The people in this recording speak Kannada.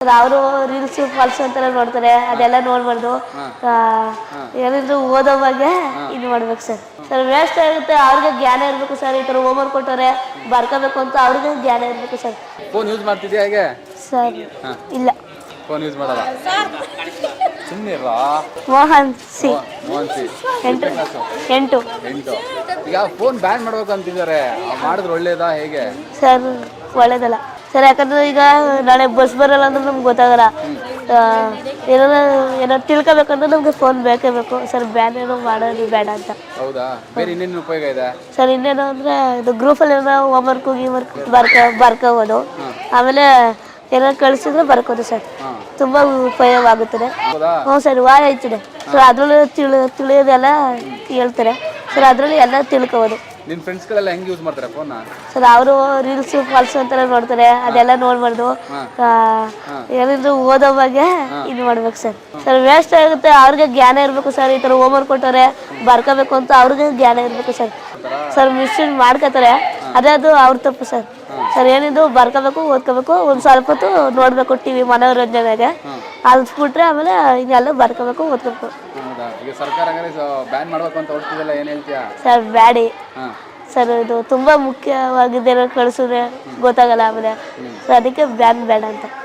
ಅವರು ರೀಲ್ಸ್ ಫಾಲ್ಸ್ ಅಂತೆಲ್ಲ ನೋಡ್ತಾರೆ, ಅದೆಲ್ಲ ನೋಡ್ಬಾರ್ದು. ಏನಿದ್ರು ಓದೋವಾಗೆ ಇದು ಮಾಡ್ಬೇಕು ಸರ್. ಸರ್ ವೇಸ್ಟ್ ಆಗುತ್ತೆ, ಅವ್ರಿಗೆ ಜ್ಞಾನ ಇರಬೇಕು ಸರ್. ಈ ಥರ ಹೋಮ್ವರ್ಕ್ ಕೊಟ್ಟವ್ರೆ ಬರ್ಕೋಬೇಕು ಅಂತ ಅವ್ರಿಗೆ ಜ್ಞಾನ ಇರಬೇಕು ಸರ್. ಫೋನ್ ಯೂಸ್ ಮಾಡ್ತಿದ್ಯಾ ಹೇಗೆ ಸರ್ ಇಲ್ಲ, ಫೋನ್ ಯೂಸ್ ಮಾಡಲ್ಲ. ಸುಮ್ಮನೆ ಮೋಹನ್ ಸಿ ಮೋಹನ್ ಸಿ 8. ಈಗ ಫೋನ್ ಬ್ಯಾನ್ ಮಾಡ್ಬೇಕು ಅಂತಿದ್ದಾರೆ, ಮಾಡಿದ್ರೆ ಒಳ್ಳೇದಾ ಹೇಗೆ ಸರ್? ಒಳ್ಳೇದಲ್ಲ ಸರ್, ಯಾಕಂದ್ರೆ ಈಗ ನಾಳೆ ಬಸ್ ಬರಲ್ಲ ಅಂದ್ರೆ ನಮ್ಗೆ ಗೊತ್ತಾಗಲ್ಲ. ಏನೋ ತಿಳ್ಕೊಬೇಕಂದ್ರೆ ನಮ್ಗೆ ಫೋನ್ ಬೇಕೇ ಬೇಕು ಸರ್. ಬ್ಯಾನ್ ಏನೋ ಮಾಡೋದು ಬೇಡ ಅಂತ. ಹೌದಾ? ಬೇರೆ ಇನ್ನೇನು ಉಪಯೋಗ ಇದೆ ಸರ್? ಇನ್ನೇನು ಅಂದರೆ ಇದು ಗ್ರೂಪಲ್ಲಿ ಏನೋ ಹೋಮ್ವರ್ಕು ಗೀಮ್ವರ್ಕ್ ಬರ್ಕೋಬೋದು. ಆಮೇಲೆ ಏನೋ ಕಳಿಸಿದ್ರೆ ಬರ್ಕೋದು ಸರ್. ತುಂಬ ಉಪಯೋಗವಾಗುತ್ತದೆ. ಹ್ಞೂ ಸರ್, ವಾಯ ಆಯ್ತದೆ ಸರ್. ಅದರಲ್ಲೂ ತಿಳಿಯೋದೆಲ್ಲ ಹೇಳ್ತಾರೆ ಸರ್, ಅದರಲ್ಲಿ ಎಲ್ಲ ತಿಳ್ಕೋಬೋದು. ನಿನ್ನ ಫ್ರೆಂಡ್ಸ್ಗಳೆಲ್ಲ ಹೆಂಗೆ ಯೂಸ್ ಮಾಡ್ತಾರೆ ಫೋನ್ನ? ಸರ್ ಅವರು ರೀಲ್ಸ್ ಫಾಲ್ಸ್ ಅಂತೆಲ್ಲ ನೋಡ್ತಾರೆ, ಅದೆಲ್ಲ ನೋಡ್ಬಾರ್ದು. ಏನಿದ್ರು ಓದೋವಾಗೆ ಇದು ಮಾಡ್ಬೇಕು ಸರ್. ಸರ್ ವೇಸ್ಟ್ ಆಗುತ್ತೆ, ಅವ್ರಿಗೆ ಜ್ಞಾನ ಇರಬೇಕು ಸರ್. ಈ ಥರ ಹೋಮ್ವರ್ಕ್ ಕೊಟ್ಟವ್ರೆ ಬರ್ಕೋಬೇಕು ಅಂತ ಅವ್ರಿಗೆ ಜ್ಞಾನ ಇರಬೇಕು ಸರ್. ಸರ್ ಮಿಸ್ಯೂಸ್ ಮಾಡ್ಕೋತಾರೆ, ಅದು ಅವ್ರ ತಪ್ಪು ಸರ್. ಸರ್ ಏನಿದ್ರು ಬರ್ಕೋಬೇಕು, ಓದ್ಕೋಬೇಕು, ಒಂದು ಸ್ವಲ್ಪ ಹೊತ್ತು ನೋಡಬೇಕು ಟಿವಿ ಮನೋರಂಜನೆಗೆ. ಅದು ಬಿಟ್ರೆ ಆಮೇಲೆ ಇನ್ನೆಲ್ಲ ಬರ್ಕೋಬೇಕು, ಓದ್ಕೋಬೇಕು. ಈಗ ಸರ್ಕಾರ ಬ್ಯಾನ್ ಮಾಡಬೇಕು ಅಂತ ಹೊರಟಿದೆಲ್ಲ, ಏನು ಹೇಳ್ತೀಯಾ ಸರ್? ಬ್ಯಾಡಿ ಸರ್, ಇದು ತುಂಬ ಮುಖ್ಯವಾಗಿದ್ದೇನೋ ಕಳಿಸಿದ್ರೆ ಗೊತ್ತಾಗಲ್ಲ ಆಮೇಲೆ. ಸೊ ಅದಕ್ಕೆ ಬ್ಯಾನ್ ಬೇಡ ಅಂತ.